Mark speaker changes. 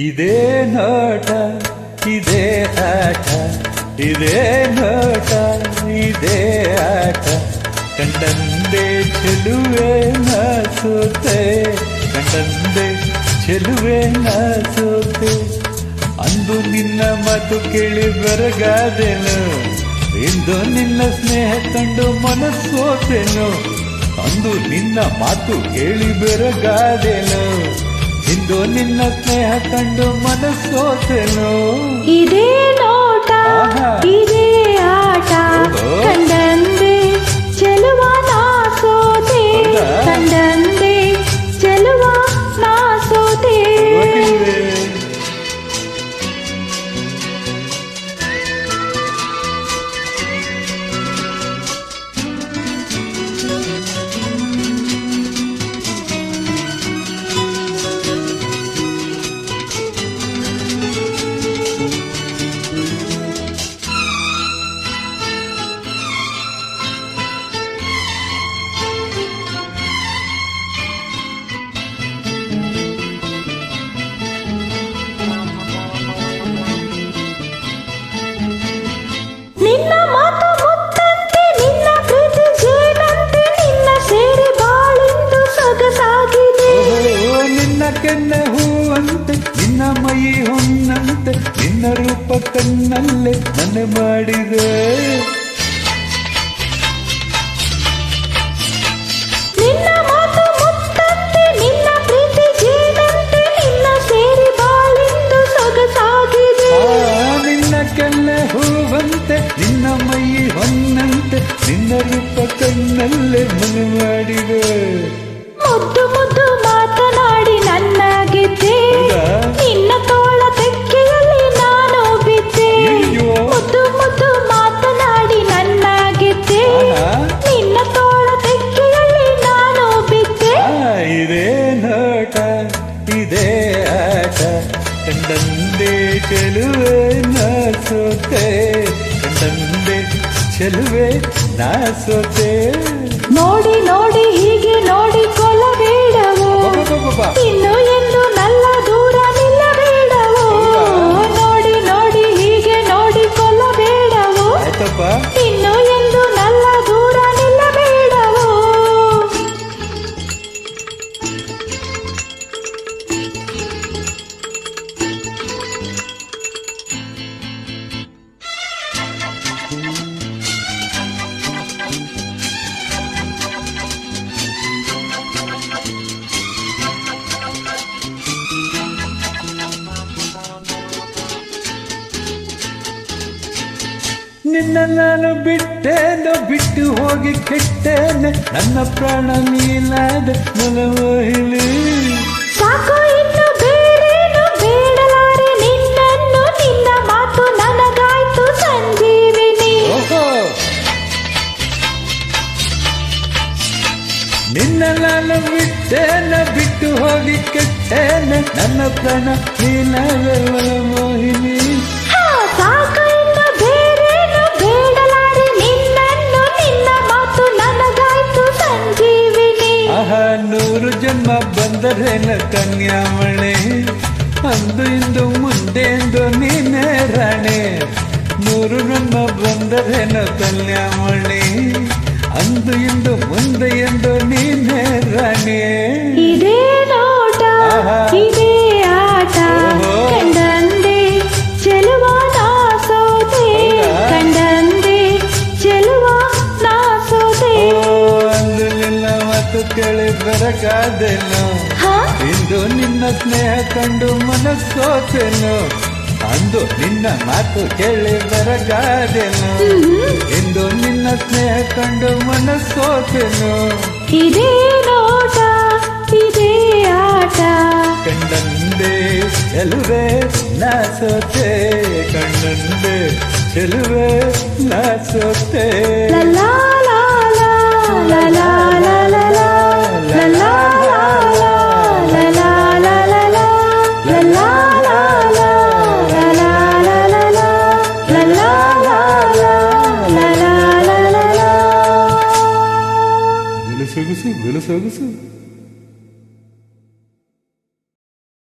Speaker 1: ಇದೇ ನೋಟ ಇದೇ ಆಟ, ಇದೇ ನೋಟ ಇದೇ ಆಟ, ಕಂಡಂದೆ ಚೆಲುವೆ ನಾ ಸೋತೆ, ಕಂಡಂದೆ ಚೆಲುವೆ ನಾ ಸೋತೆ. ಅಂದು ನಿನ್ನ ಮಾತು ಕೇಳಿ ಬೆರಗಾದೆನು, ಇಂದು ನಿನ್ನ ಸ್ನೇಹ ಕಂಡು ಮನಸ್ಸೋತೆನು. ಅಂದು ನಿನ್ನ ಮಾತು ಕೇಳಿ ಬೆರಗಾದೆನು, ಇಂದು ನಿನ್ನ ಸ್ನೇಹ ಕಂಡು ಮನಸ್ಸೋತೆನು.
Speaker 2: ಇದೇ ನೋಟ ಇದೇ ಆಟ, ಕಂಡಂದೆ ಚೆಲುವ ನಾ ಸೋತೆ, ಕಂಡಂದೆ ಚೆಲುವ ನಾ ಸೋತೆ.
Speaker 1: ಕೆನ್ನೆ ಹೂವಂತೆ ನಿನ್ನ ಮೈ ಹೊನ್ನಂತೆ, ನಿನ್ನ ರೂಪ ಕಣ್ಣಲ್ಲೇ ಮನೆ ಮಾಡಿದೆ.
Speaker 2: ನಿನ್ನ ಮಾತು ಮುತ್ತಂತೆ, ನಿನ್ನ ಪ್ರೀತಿ ಜೇನಂತೆ, ನಿನ್ನ ಸೇರಿ ಬಾಳಿಂದು ಸೊಗಸಾಗಿದೆ.
Speaker 1: ನಿನ್ನ ಕೆನ್ನೆ ಹೂವಂತೆ ನಿನ್ನ ಮೈ ಹೊನ್ನಂತೆ, ನಿನ್ನ ರೂಪ ಕಣ್ಣಲ್ಲೇ ಮನೆ ಮಾಡಿದೆ.
Speaker 2: ಮುದ್ದು ಮುದ್ದು ಮಾತನಾಡಿ ನನ್ನ ಗೆದ್ದೆ, ನಿನ್ನ ತೋಳ ತೆಕ್ಕೆಯಲ್ಲಿ ನಾನು ಬಿದ್ದೆ. ಮುದ್ದು ಮುದ್ದು ಮಾತನಾಡಿ ನನ್ನ ಗೆದ್ದೆ, ನಿನ್ನ ತೋಳ ತೆಕ್ಕೆಯಲ್ಲಿ ನಾನು ಬಿದ್ದೆ.
Speaker 1: ಇದೇ ನೋಟ ಇದೇ ಆಟ, ಕಂಡಂದೆ ಚೆಲುವೆ ನಾ ಸೋತೆ, ಕಂಡಂದೆ ಚೆಲುವೆ ನಾ ಸೋತೆ.
Speaker 2: ನೋಡಿ ನೋಡಿ ಹೀಗೆ ನೋಡಿ ಕೊಲ್ಲಬೇಡವೋ, ಇನ್ನು ಎಂದು ನಲ್ಲ ದೂರ ನಿಲ್ಲಬೇಡವೋ. ನೋಡಿ ನೋಡಿ ಹೀಗೆ ನೋಡಿ ಕೊಲ್ಲಬೇಡವೋ, ಇನ್ನು ಎಂದು ನಲ್ಲ ದೂರ ನಿಲ್ಲಬೇಡವೋ.
Speaker 1: ನಿನ್ನ ನಾನು ಬಿಟ್ಟೇನೋ, ಬಿಟ್ಟು ಹೋಗಿ ಕೆಟ್ಟೇನೆ, ನನ್ನ ಪ್ರಾಣ ನೀಲಾದ ಮನಮೋಹಿನಿ.
Speaker 2: ಸಾಕು ಇನ್ನು ಬೇರೇನು ಬೇಡಲಾರೆ ನಿನ್ನನ್ನು, ನಿನ್ನ ಮಾತು ನನಗಾಯ್ತು ಸಂಜೀವಿನಿ.
Speaker 1: ನಿನ್ನ ನಾನು ಬಿಟ್ಟೇನ, ಬಿಟ್ಟು ಹೋಗಿ ಕೆಟ್ಟೇನೆ, ನನ್ನ ಪ್ರಾಣ ನೀಲಾದ ಮನಮೋಹಿನಿ.
Speaker 2: ಸಾಕು ಇನ್ನು ಬೇರೇನು ಬೇಡಲಾರೆ ನಿನ್ನನ್ನು, ನಿನ್ನ ಮಾತು ನನಗಾಯ್ತು ಸಂಜೀವಿನಿ.
Speaker 1: ಆಹಾ 100 ಜನ್ಮ ಬಂದರೇನ ಕನ್ಯಾಮಣೆ, ಅಂದು ಇಂದು ಮುಂದೆಂದು ನೀನೇ ರಾಣೆ. 100 ಜನ್ಮ ಬಂದರೇನ ಕನ್ಯಾಮಣೆ, ಅಂದು ಇಂದು ಮುಂದೆ ಎಂದು ನೀನೇ ರಾಣೆ.
Speaker 2: ಇದೇ ನೋಟ ಇದೇ ಆಟ, ಕಂಡಂದೆ ಚೆಲುವ ನಾ ಸೋತೆ, ಕಂಡಂದೆ ಚೆಲುವ ನಾ ಸೋತೆ.
Speaker 1: ಅಂದು ನಿನ್ನ ಮಾತು ಕೇಳಿ ಬೆರಗಾದೆನು, ಇಂದು ನಿನ್ನ ಸ್ನೇಹ ಕಂಡು ಮನಸ್ಸೋತೆನು. ಅಂದು ನಿನ್ನ ಮಾತು ಕೇಳಿ ಬೆರಗಾದೆನು, ಇಂದು ನಿನ್ನ ಸ್ನೇಹ ಕಂಡು ಮನಸ್ಸೋತೆನು.
Speaker 2: ಇದೇ ನೋಟ ಇದೇ ಆಟ,
Speaker 1: ಕಂಡಂದೆ ಚೆಲುವೆ ನಾ ಸೋತೆ, ಕಂಡಂದೆ ಚೆಲುವೆ ನಾ ಸೋತೆ.
Speaker 2: ಲಲಾ ಲಾಲಾ ಲಲಾ ಲಾಲಾ ಲಲಾ ಲಾಲಾ ಲಲಾ ಲಲಾ
Speaker 1: ಸೊಗಸು